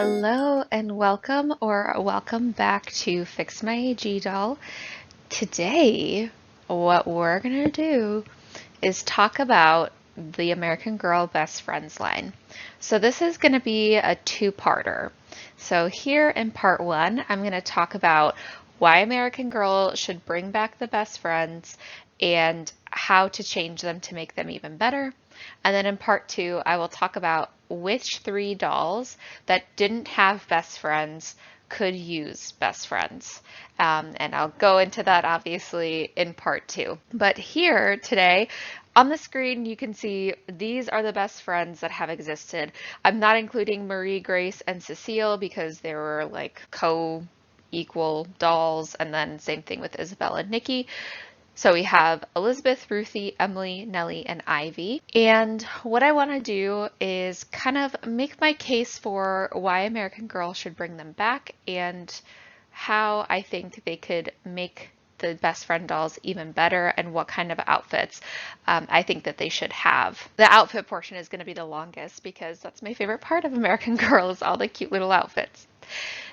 Hello and welcome or welcome back to Fix My AG Doll. Today, what we're gonna do is talk about the American Girl Best Friends line. So this is gonna be a two-parter. So here in part one, I'm gonna talk about why American Girl should bring back the best friends and how to change them to make them even better. And then in part two, I will talk about which three dolls that didn't have best friends could use best friends. And I'll go into that obviously in part two. But here today, on the screen, you can see these are the best friends that have existed. I'm not including Marie, Grace, and Cecile because they were like co-equal dolls, and then same thing with Isabella and Nikki. So we have Elizabeth, Ruthie, Emily, Nelly, and Ivy. And what I want to do is kind of make my case for why American Girl should bring them back and how I think they could make the best friend dolls even better and what kind of outfits I think that they should have. The outfit portion is going to be the longest because that's my favorite part of American Girl is all the cute little outfits.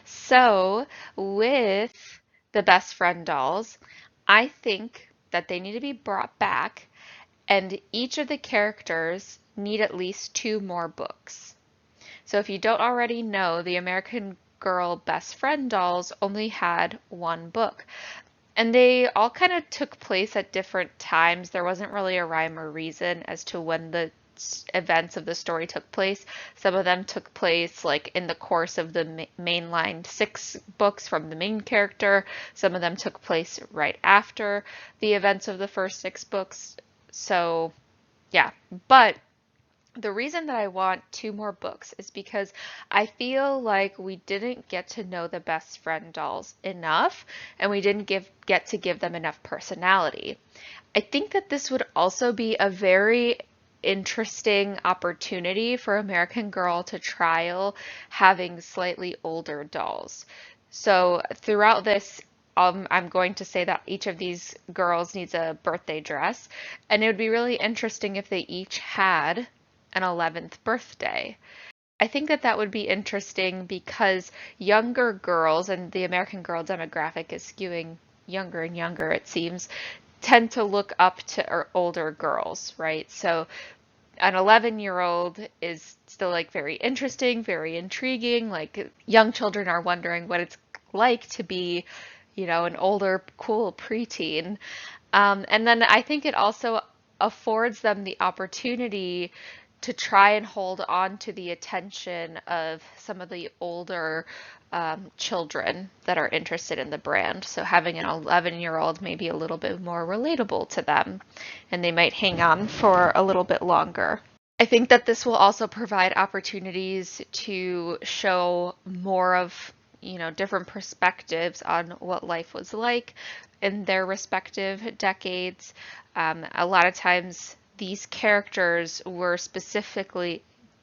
So with the best friend dolls, I think that they need to be brought back, and each of the characters need at least two more books. So if you don't already know, the American Girl Best Friend dolls only had one book. And they all kind of took place at different times. There wasn't really a rhyme or reason as to when the events of the story took place. Some of them took place like in the course of the mainline 6 books from the main character. Some of them took place right after the events of the first 6 books. So yeah, but the reason that I want 2 more books is because I feel like we didn't get to know the best friend dolls enough, and we didn't get to give them enough personality. I think that this would also be a very interesting opportunity for American Girl to trial having slightly older dolls. So throughout this, I'm going to say that each of these girls needs a birthday dress, and it would be really interesting if they each had an 11th birthday. I think that that would be interesting because younger girls, and the American Girl demographic is skewing younger and younger, it seems, tend to look up to older girls, right? So an 11-year-old is still like very interesting, very intriguing. Like young children are wondering what it's like to be, an older, cool preteen. And then I think it also affords them the opportunity to try and hold on to the attention of some of the older children that are interested in the brand. So having an 11-year-old may be a little bit more relatable to them, and they might hang on for a little bit longer. I think that this will also provide opportunities to show more of, different perspectives on what life was like in their respective decades. A lot of times these characters were specifically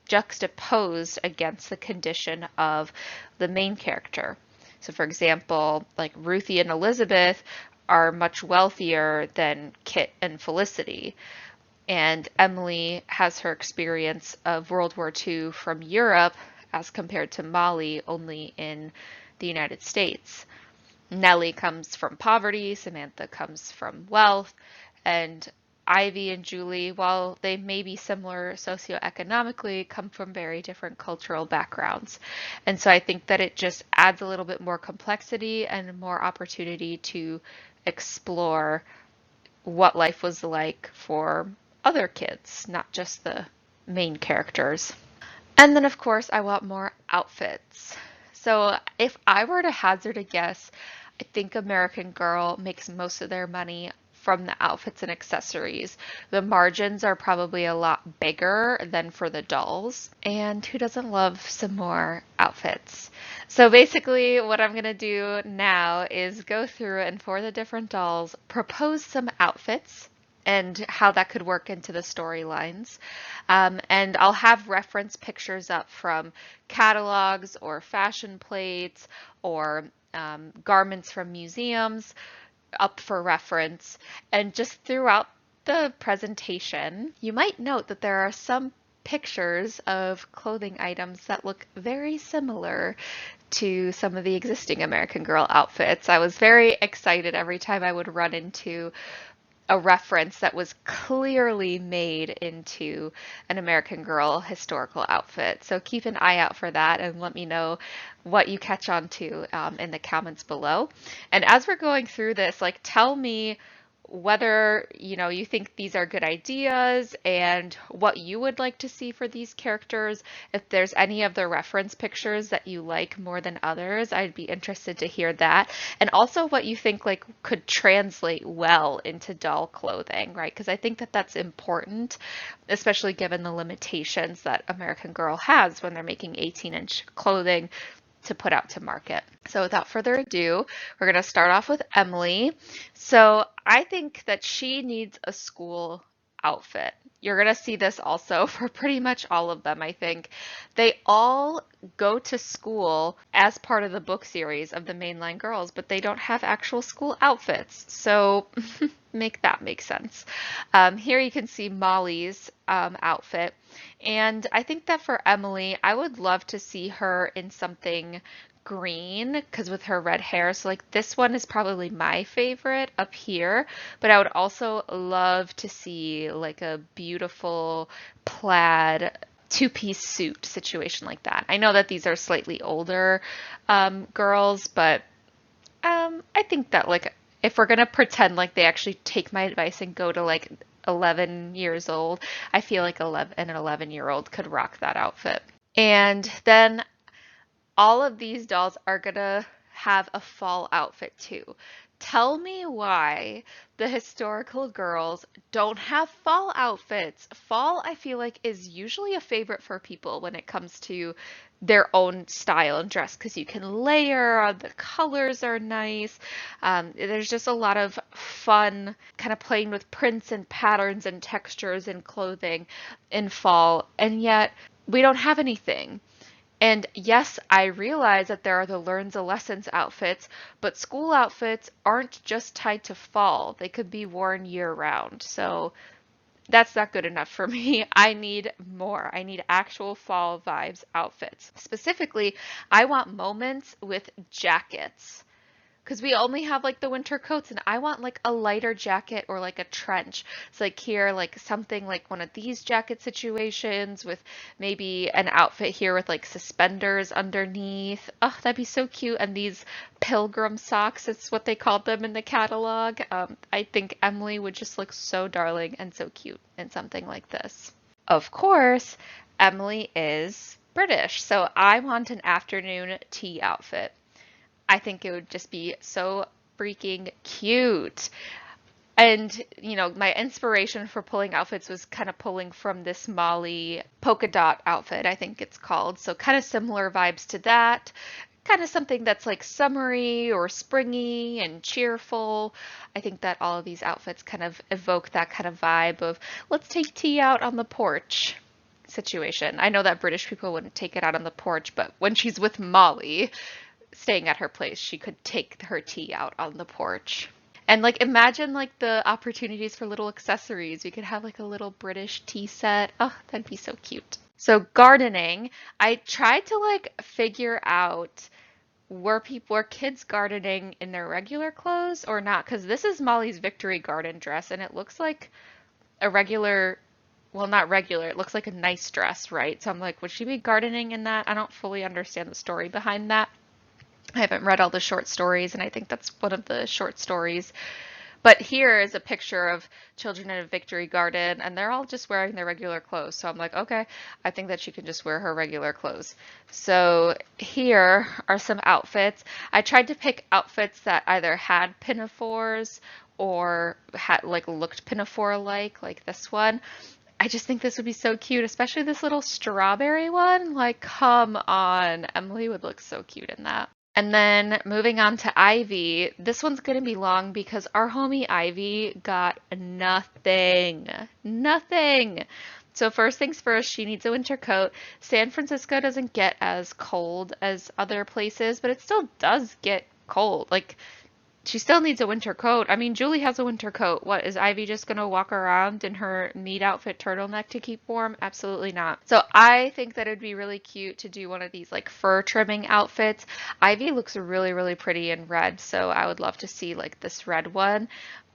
juxtaposed against the condition of the main character. So for example, like Ruthie and Elizabeth are much wealthier than Kit and Felicity. And Emily has her experience of World War II from Europe as compared to Molly only in the United States. Nelly comes from poverty, Samantha comes from wealth, and Ivy and Julie, while they may be similar socioeconomically, come from very different cultural backgrounds. And so I think that it just adds a little bit more complexity and more opportunity to explore what life was like for other kids, not just the main characters. And then, of course, I want more outfits. So if I were to hazard a guess, I think American Girl makes most of their money from the outfits and accessories. The margins are probably a lot bigger than for the dolls. And who doesn't love some more outfits? So basically what I'm going to do now is go through and for the different dolls, propose some outfits and how that could work into the storylines. And I'll have reference pictures up from catalogs or fashion plates or garments from museums up for reference. And just throughout the presentation, you might note that there are some pictures of clothing items that look very similar to some of the existing American Girl outfits. I was very excited every time I would run into a reference that was clearly made into an American Girl historical outfit. So keep an eye out for that and let me know what you catch on to in the comments below. And as we're going through this, like tell me whether you think these are good ideas and what you would like to see for these characters. If there's any of the reference pictures that you like more than others, I'd be interested to hear that. And also what you think like could translate well into doll clothing, right? Because I think that that's important, especially given the limitations that American Girl has when they're making 18-inch clothing to put out to market. So without further ado, we're going to start off with Emily. So I think that she needs a school outfit. You're going to see this also for pretty much all of them, I think. They all go to school as part of the book series of the mainline girls, but they don't have actual school outfits. So make that make sense. Here you can see Molly's outfit. And I think that for Emily, I would love to see her in something green because with her red hair, so like this one is probably my favorite up here, but I would also love to see like a beautiful plaid two-piece suit situation like that. I know that these are slightly older girls, but I think that like if we're gonna pretend like they actually take my advice and go to like 11 years old, I feel like an 11-year-old could rock that outfit. And then all of these dolls are gonna have a fall outfit too. Tell me why the historical girls don't have fall outfits. Fall, I feel like, is usually a favorite for people when it comes to their own style and dress because you can layer, the colors are nice. There's just a lot of fun kind of playing with prints and patterns and textures and clothing in fall, and yet we don't have anything. And yes, I realize that there are the Learns a Lessons outfits, but school outfits aren't just tied to fall. They could be worn year round. So that's not good enough for me. I need more. I need actual fall vibes outfits. Specifically, I want moments with jackets. Because we only have like the winter coats and I want like a lighter jacket or like a trench. It's like here, like something like one of these jacket situations with maybe an outfit here with like suspenders underneath. Oh, that'd be so cute. And these pilgrim socks, it's what they called them in the catalog. I think Emily would just look so darling and so cute in something like this. Of course, Emily is British, so I want an afternoon tea outfit. I think it would just be so freaking cute. And, my inspiration for pulling outfits was kind of pulling from this Molly polka dot outfit, I think it's called. So kind of similar vibes to that. Kind of something that's like summery or springy and cheerful. I think that all of these outfits kind of evoke that kind of vibe of let's take tea out on the porch situation. I know that British people wouldn't take it out on the porch, but when she's with Molly, staying at her place, she could take her tea out on the porch. And like imagine like the opportunities for little accessories. We could have like a little British tea set. Oh, that'd be so cute. So gardening, I tried to like figure out were kids gardening in their regular clothes or not? Because this is Molly's Victory Garden dress and it looks like a regular, well, not regular, it looks like a nice dress, right? So I'm like, would she be gardening in that? I don't fully understand the story behind that. I haven't read all the short stories, and I think that's one of the short stories. But here is a picture of children in a victory garden, and they're all just wearing their regular clothes. So I'm like, okay, I think that she can just wear her regular clothes. So here are some outfits. I tried to pick outfits that either had pinafores or had like looked pinafore-like, like this one. I just think this would be so cute, especially this little strawberry one. Like, come on, Emily would look so cute in that. And then moving on to Ivy, this one's going to be long because our homie Ivy got nothing. Nothing. So first things first, she needs a winter coat. San Francisco doesn't get as cold as other places, but it still does get cold. Like She still needs a winter coat. I mean, Julie has a winter coat. What, is Ivy just gonna walk around in her meat outfit turtleneck to keep warm? Absolutely not. So I think that it'd be really cute to do one of these like fur trimming outfits. Ivy looks really, really pretty in red, so I would love to see like this red one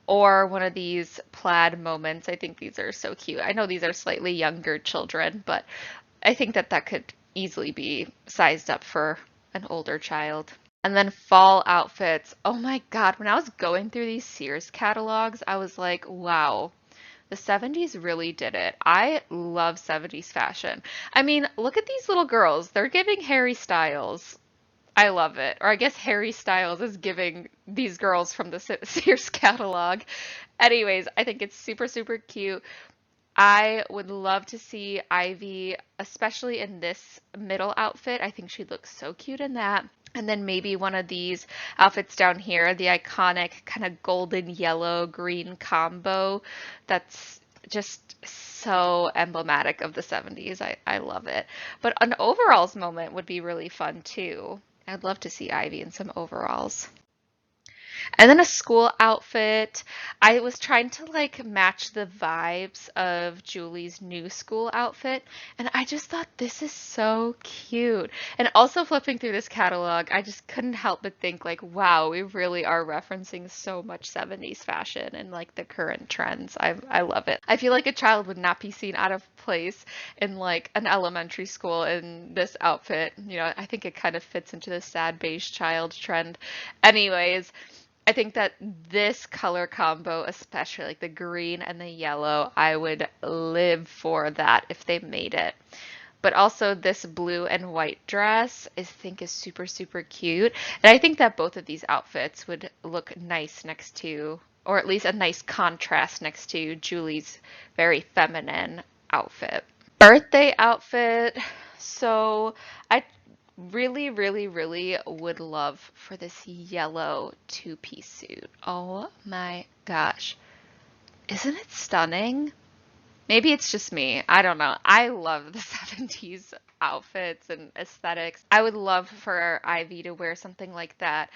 or one of these plaid moments. I think these are so cute. I know these are slightly younger children, but I think that that could easily be sized up for an older child. And then fall outfits. Oh my God, when I was going through these Sears catalogs, I was like, wow, the 70s really did it. I love 70s fashion. I mean, look at these little girls. They're giving Harry Styles. I love it. Or I guess Harry Styles is giving these girls from the Sears catalog. Anyways, I think it's super, super cute. I would love to see Ivy, especially in this middle outfit. I think she looks so cute in that. And then maybe one of these outfits down here, the iconic kind of golden yellow green combo that's just so emblematic of the 70s. I love it. But an overalls moment would be really fun too. I'd love to see Ivy in some overalls. And then a school outfit. I was trying to like match the vibes of Julie's new school outfit, and I just thought this is so cute. And also flipping through this catalog, I just couldn't help but think like, wow, we really are referencing so much 70s fashion and like the current trends. I love it. I feel like a child would not be seen out of place in like an elementary school in this outfit. You know, I think it kind of fits into the sad beige child trend. Anyways, I think that this color combo, especially like the green and the yellow, I would live for that if they made it. But also this blue and white dress I think is super, super cute. And I think that both of these outfits would look nice next to, or at least a nice contrast next to Julie's very feminine outfit. Birthday outfit. So I really, really, really would love for this yellow two-piece suit. Oh my gosh. Isn't it stunning? Maybe it's just me. I don't know. I love the 70s outfits and aesthetics. I would love for Ivy to wear something like that.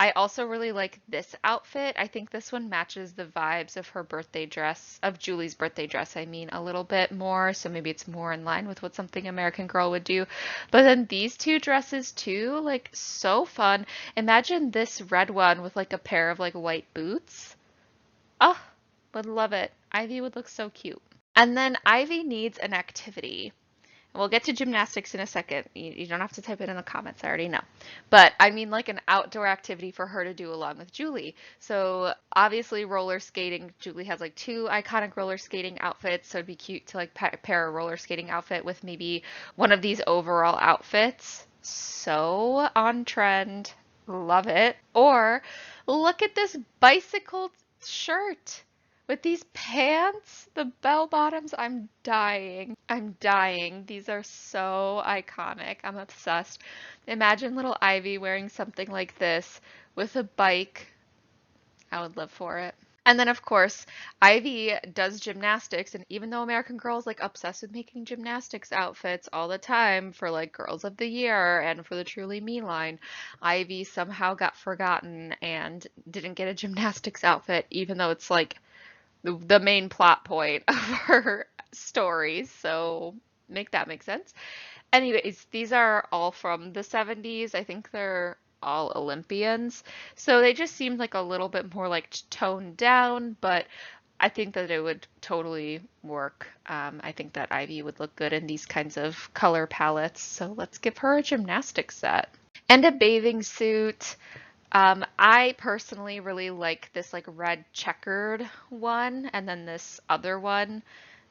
I also really like this outfit. I think this one matches the vibes of her birthday dress, of Julie's birthday dress, I mean, a little bit more. So maybe it's more in line with what something American Girl would do. But then these two dresses too, like so fun. Imagine this red one with like a pair of like white boots. Oh, would love it. Ivy would look so cute. And then Ivy needs an activity. We'll get to gymnastics in a second. You don't have to type it in the comments. I already know. But I mean like an outdoor activity for her to do along with Julie. So obviously roller skating. Julie has like two iconic roller skating outfits. So it'd be cute to like pair a roller skating outfit with maybe one of these overall outfits. So on trend. Love it. Or look at this bicycle shirt with these pants, the bell bottoms. I'm dying. I'm dying. These are so iconic. I'm obsessed. Imagine little Ivy wearing something like this with a bike. I would live for it. And then, of course, Ivy does gymnastics, and even though American Girl is like obsessed with making gymnastics outfits all the time for like Girls of the Year and for the Truly Me line, Ivy somehow got forgotten and didn't get a gymnastics outfit, even though it's like the main plot point of her story. So make that make sense. Anyways, these are all from the 70s. I think they're all Olympians. So they just seemed like a little bit more like toned down, but I think that it would totally work. I think that Ivy would look good in these kinds of color palettes. So let's give her a gymnastics set. And a bathing suit. I personally really like this like red checkered one, and then this other one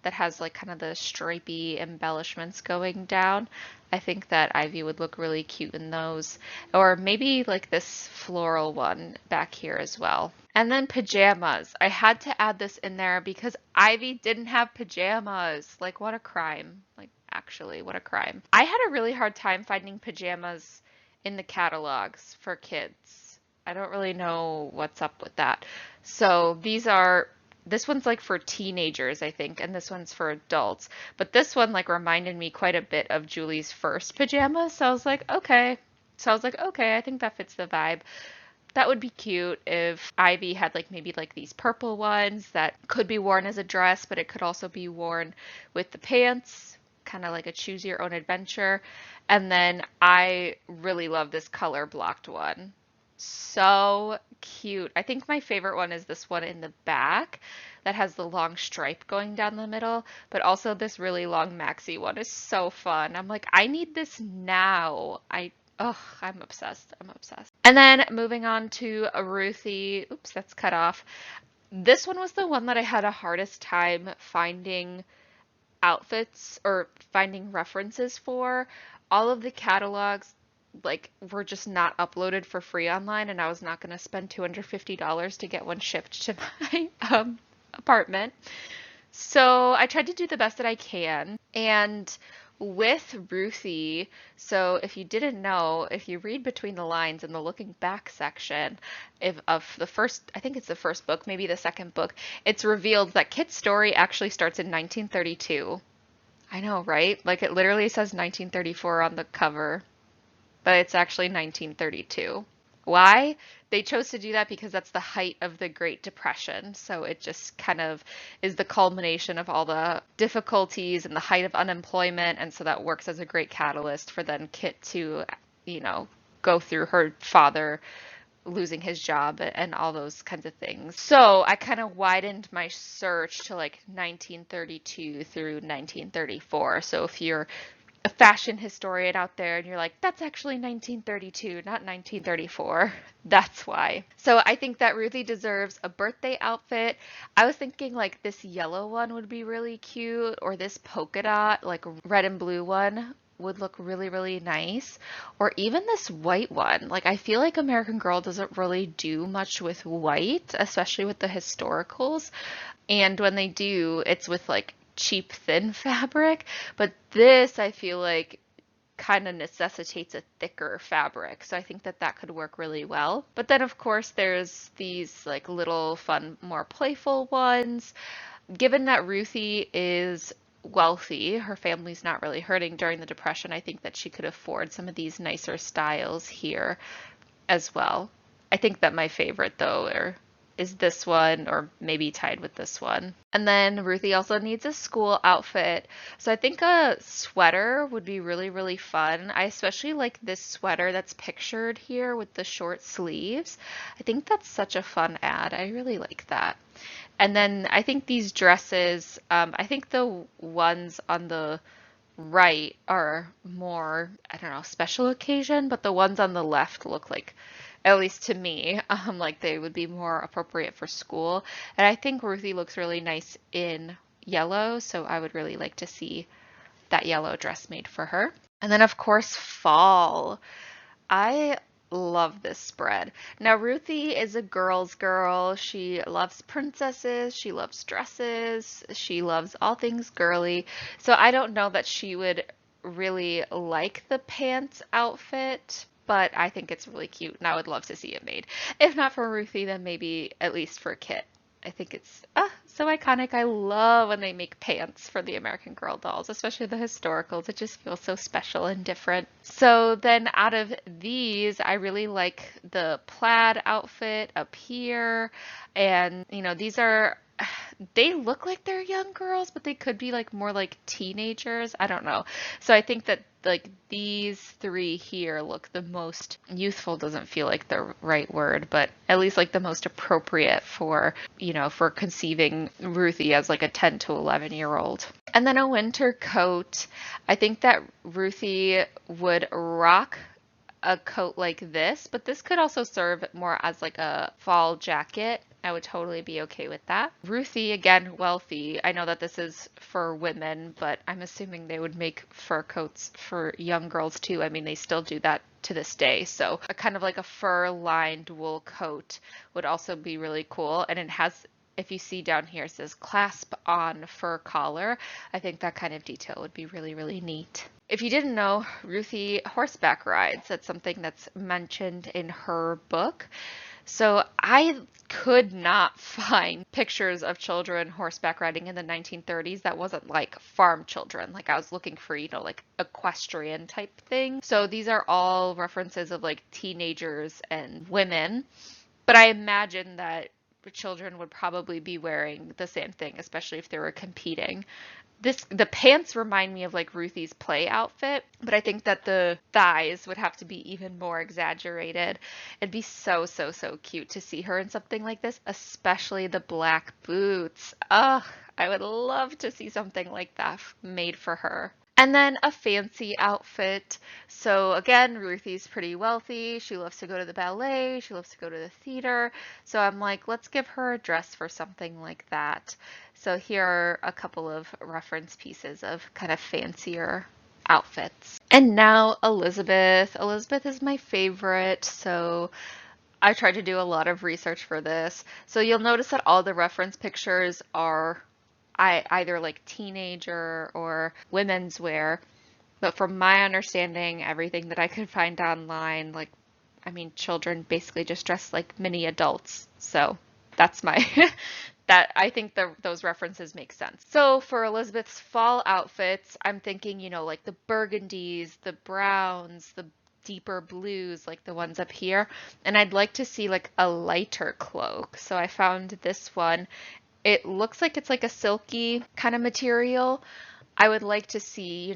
that has like kind of the stripy embellishments going down. I think that Ivy would look really cute in those. Or maybe like this floral one back here as well. And then pajamas. I had to add this in there because Ivy didn't have pajamas. Like, what a crime. Like, actually, what a crime. I had a really hard time finding pajamas in the catalogs for kids. I don't really know what's up with that. So this one's like for teenagers, I think, and this one's for adults. But this one like reminded me quite a bit of Julie's first pajamas. So I was like, okay. I think that fits the vibe. that would be cute if Ivy had like maybe like these purple ones that could be worn as a dress, but it could also be worn with the pants, kind of like a choose your own adventure. And then I really love this color blocked one. So cute. I think my favorite one is this one in the back that has the long stripe going down the middle, but also this really long maxi one is so fun. I'm like, I need this now. I'm obsessed. I'm obsessed. And then moving on to a Ruthie. Oops, that's cut off. This one was the one that I had a hardest time finding outfits or finding references for. All of the catalogs like were just not uploaded for free online, and I was not going to spend $250 to get one shipped to my apartment. So I tried to do the best that I can. And with Ruthie, so if you didn't know, if you read between the lines in the looking back section of the first, I think it's the first book, maybe the second book, it's revealed that Kit's story actually starts in 1932. I know, right? Like it literally says 1934 on the cover, but it's actually 1932. Why? They chose to do that because that's the height of the Great Depression. So it just kind of is the culmination of all the difficulties and the height of unemployment. And so that works as a great catalyst for then Kit to, you know, go through her father losing his job and all those kinds of things. So I kind of widened my search to like 1932 through 1934. So if you're a fashion historian out there and you're like, that's actually 1932, not 1934. That's why. So I think that Ruthie deserves a birthday outfit. I was thinking like this yellow one would be really cute, or this polka dot, like red and blue one would look really, really nice. Or even this white one. Like I feel like American Girl doesn't really do much with white, especially with the historicals. And when they do, it's with like cheap thin fabric, but this I feel like kind of necessitates a thicker fabric. So I think that that could work really well. But then of course there's these like little fun, more playful ones. Given that Ruthie is wealthy, her family's not really hurting during the Depression, I think that she could afford some of these nicer styles here as well. I think that my favorite though is this one, or maybe tied with this one. And then Ruthie also needs a school outfit. So I think a sweater would be really, really fun. I especially like this sweater that's pictured here with the short sleeves. I think that's such a fun ad. I really like that. And then I think these dresses, I think the ones on the right are more, I don't know, special occasion, but the ones on the left look like, at least to me, like they would be more appropriate for school. And I think Ruthie looks really nice in yellow, so I would really like to see that yellow dress made for her. And then of course, fall. I love this spread. Now, Ruthie is a girl's girl. She loves princesses. She loves dresses. She loves all things girly. So I don't know that she would really like the pants outfit, but I think it's really cute and I would love to see it made. If not for Ruthie, then maybe at least for Kit. I think it's so iconic. I love when they make pants for the American Girl dolls, especially the historicals. It just feels so special and different. So then out of these, I really like the plaid outfit up here. And, you know, these are, they look like they're young girls, but they could be like more like teenagers. I don't know. So I think that like these three here look the most youthful, doesn't feel like the right word, but at least like the most appropriate for, you know, for conceiving Ruthie as like a 10 to 11-year-old. And then a winter coat. I think that Ruthie would rock a coat like this, but this could also serve more as like a fall jacket. I would totally be okay with that. Ruthie, again, wealthy. I know that this is for women, but I'm assuming they would make fur coats for young girls too. I mean, they still do that to this day. So a kind of like a fur-lined wool coat would also be really cool. And it has, if you see down here, it says clasp on fur collar. I think that kind of detail would be really, really neat. If you didn't know, Ruthie horseback rides. That's something that's mentioned in her book. So I could not find pictures of children horseback riding in the 1930s that wasn't like farm children. Like I was looking for, like equestrian type thing. So these are all references of like teenagers and women. But I imagine that children would probably be wearing the same thing, especially if they were competing. The pants remind me of like Ruthie's play outfit, but I think that the thighs would have to be even more exaggerated. It'd be so, so, so cute to see her in something like this, especially the black boots. Ugh, I would love to see something like that made for her. And then a fancy outfit. So again, Ruthie's pretty wealthy. She loves to go to the ballet. She loves to go to the theater. So I'm like, let's give her a dress for something like that. So here are a couple of reference pieces of kind of fancier outfits. And now Elizabeth. Elizabeth is my favorite. So I tried to do a lot of research for this. So you'll notice that all the reference pictures are either like teenager or women's wear. But from my understanding, everything that I could find online, like, I mean, children basically just dress like mini adults. So that's my, that I think those references make sense. So for Elizabeth's fall outfits, I'm thinking, like the burgundies, the browns, the deeper blues, like the ones up here. And I'd like to see like a lighter cloak. So I found this one. It looks like it's like a silky kind of material. I would like to see,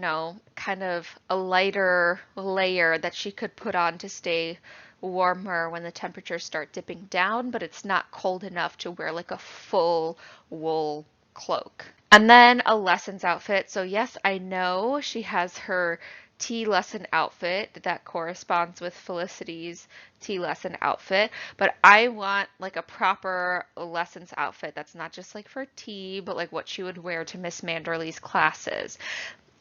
kind of a lighter layer that she could put on to stay warmer when the temperatures start dipping down, but it's not cold enough to wear like a full wool cloak. And then a lessons outfit. So yes, I know she has her tea lesson outfit that corresponds with Felicity's tea lesson outfit, but I want like a proper lessons outfit that's not just like for tea, but like what she would wear to Miss Manderley's classes.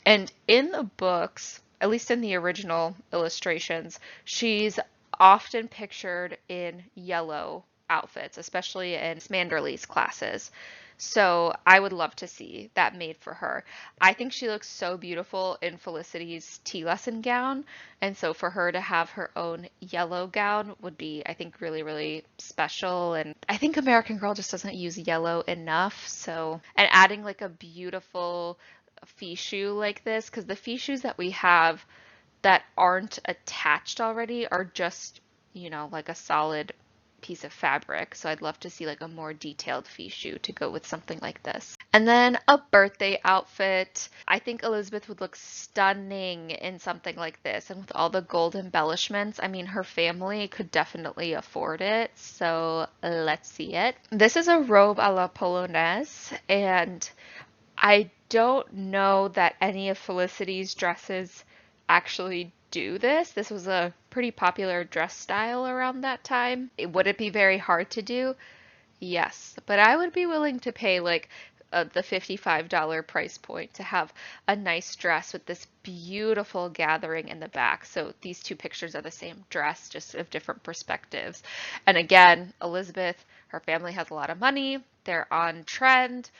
And in the books, at least in the original illustrations, she's often pictured in yellow outfits, especially in Miss Manderley's classes. So I would love to see that made for her. I think she looks so beautiful in Felicity's tea lesson gown. And so for her to have her own yellow gown would be, I think, really, really special. And I think American Girl just doesn't use yellow enough. So, and adding like a beautiful fichu like this, because the fichus that we have that aren't attached already are just, like a solid piece of fabric. So I'd love to see like a more detailed fichu to go with something like this. And then a birthday outfit. I think Elizabeth would look stunning in something like this. And with all the gold embellishments, I mean, her family could definitely afford it. So let's see it. This is a robe a la polonaise. And I don't know that any of Felicity's dresses actually do this. This was a pretty popular dress style around that time. Would it be very hard to do? Yes, but I would be willing to pay like the $55 price point to have a nice dress with this beautiful gathering in the back. So these two pictures are the same dress, just of different perspectives. And again, Elizabeth, her family has a lot of money. They're on trend.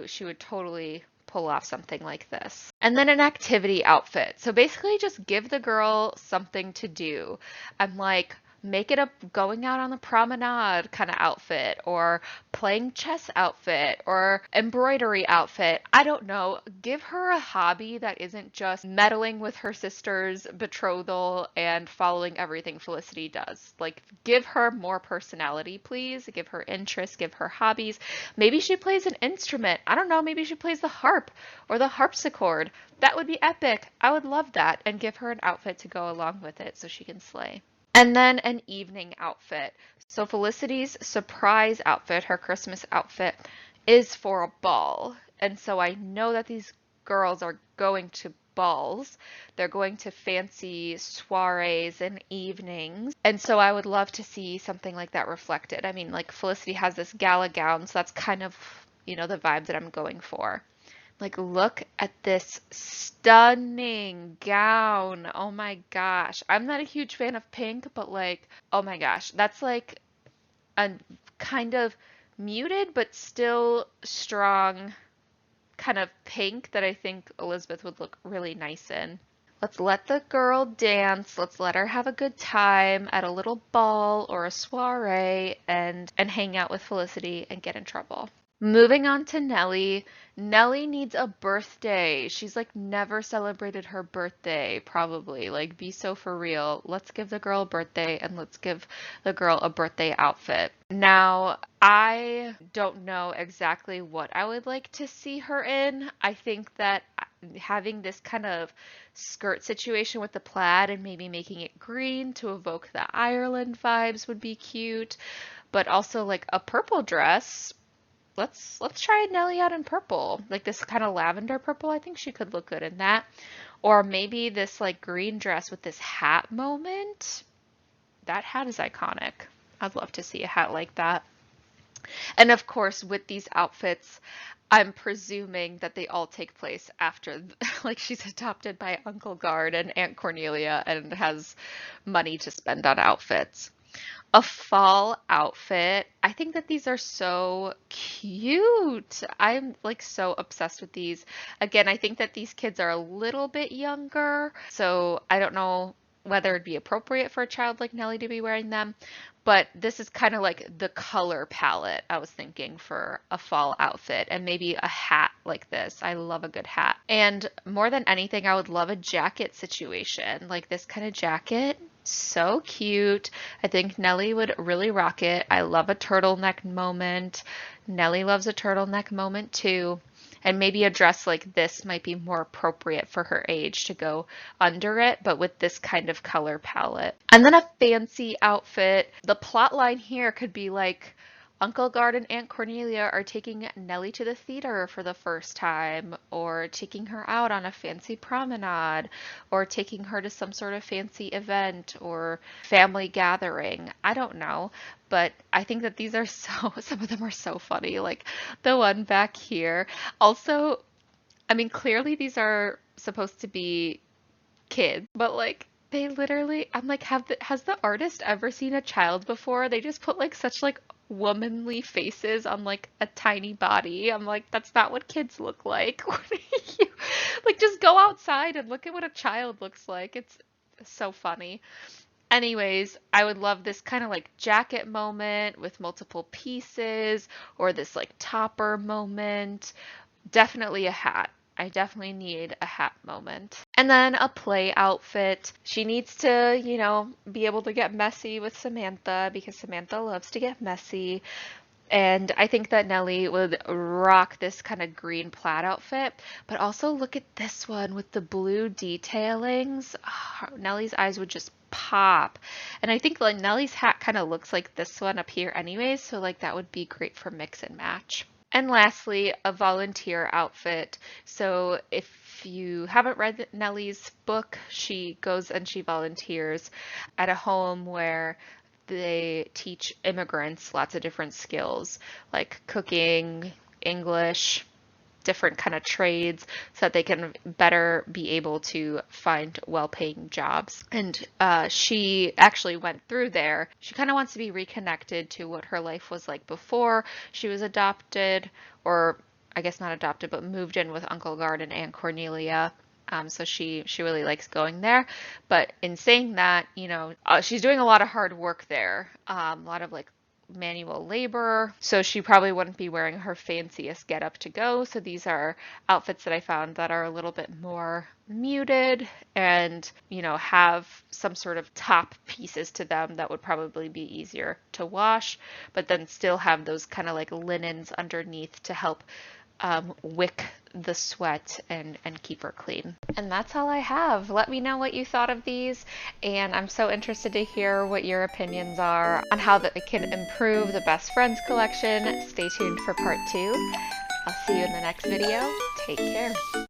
She would totally pull off something like this. And then an activity outfit. So basically just give the girl something to do. I'm like, make it a going out on the promenade kind of outfit, or playing chess outfit, or embroidery outfit. I don't know. Give her a hobby that isn't just meddling with her sister's betrothal and following everything Felicity does. Like, give her more personality, please. Give her interests, give her hobbies. Maybe she plays an instrument. I don't know. Maybe she plays the harp or the harpsichord. That would be epic. I would love that. And give her an outfit to go along with it so she can slay. And then an evening outfit. So Felicity's surprise outfit, her Christmas outfit, is for a ball. And so I know that these girls are going to balls. They're going to fancy soirees and evenings. And so I would love to see something like that reflected. I mean, like Felicity has this gala gown, so that's kind of, the vibe that I'm going for. Like, look at this stunning gown. Oh my gosh. I'm not a huge fan of pink, but like, oh my gosh. That's like a kind of muted, but still strong kind of pink that I think Elizabeth would look really nice in. Let's let the girl dance. Let's let her have a good time at a little ball or a soiree and hang out with Felicity and get in trouble. Moving on to Nelly. Nelly needs a birthday. She's like never celebrated her birthday, probably. Like, be so for real. Let's give the girl a birthday and let's give the girl a birthday outfit. Now, I don't know exactly what I would like to see her in. I think that having this kind of skirt situation with the plaid and maybe making it green to evoke the Ireland vibes would be cute, but also like a purple dress. Let's try Nelly out in purple, like this kind of lavender purple. I think she could look good in that. Or maybe this like green dress with this hat moment. That hat is iconic. I'd love to see a hat like that. And of course, with these outfits, I'm presuming that they all take place after, like, she's adopted by Uncle Gard and Aunt Cornelia and has money to spend on outfits. A fall outfit. I think that these are so cute. I'm like so obsessed with these. Again, I think that these kids are a little bit younger, so I don't know whether it'd be appropriate for a child like Nelly to be wearing them, but this is kind of like the color palette I was thinking for a fall outfit, and maybe a hat like this. I love a good hat. And more than anything, I would love a jacket situation, like this kind of jacket. So cute. I think Nelly would really rock it. I love a turtleneck moment. Nelly loves a turtleneck moment too. And maybe a dress like this might be more appropriate for her age to go under it, but with this kind of color palette. And then a fancy outfit. The plot line here could be like Uncle Gard and Aunt Cornelia are taking Nelly to the theater for the first time, or taking her out on a fancy promenade, or taking her to some sort of fancy event or family gathering. I don't know, but I think that these are so, some of them are so funny. Like the one back here. Also, I mean, clearly these are supposed to be kids, but like they literally, I'm like, has the artist ever seen a child before? They just put like such like womanly faces on like a tiny body. I'm like, that's not what kids look like. Like, just go outside and look at what a child looks like. It's so funny. Anyways, I would love this kind of like jacket moment with multiple pieces, or this like topper moment. Definitely a hat. I definitely need a hat moment. And then a play outfit. She needs to, be able to get messy with Samantha because Samantha loves to get messy. And I think that Nelly would rock this kind of green plaid outfit, but also look at this one with the blue detailings. Oh, Nelly's eyes would just pop. And I think like Nelly's hat kind of looks like this one up here anyways, so like that would be great for mix and match. And lastly, a volunteer outfit. So if you haven't read Nelly's book, she goes and she volunteers at a home where they teach immigrants lots of different skills like cooking, English, different kind of trades so that they can better be able to find well-paying jobs. And she actually went through there. She kind of wants to be reconnected to what her life was like before she was adopted, or I guess not adopted, but moved in with Uncle Gard and Aunt Cornelia. So she really likes going there. But in saying that, she's doing a lot of hard work there, a lot of like manual labor. So she probably wouldn't be wearing her fanciest getup to go. So these are outfits that I found that are a little bit more muted and, have some sort of top pieces to them that would probably be easier to wash, but then still have those kind of like linens underneath to help wick the sweat and keep her clean. And that's all I have. Let me know what you thought of these, and I'm so interested to hear what your opinions are on how it can improve the Best Friends collection. Stay tuned for part 2. I'll see you in the next video. Take care.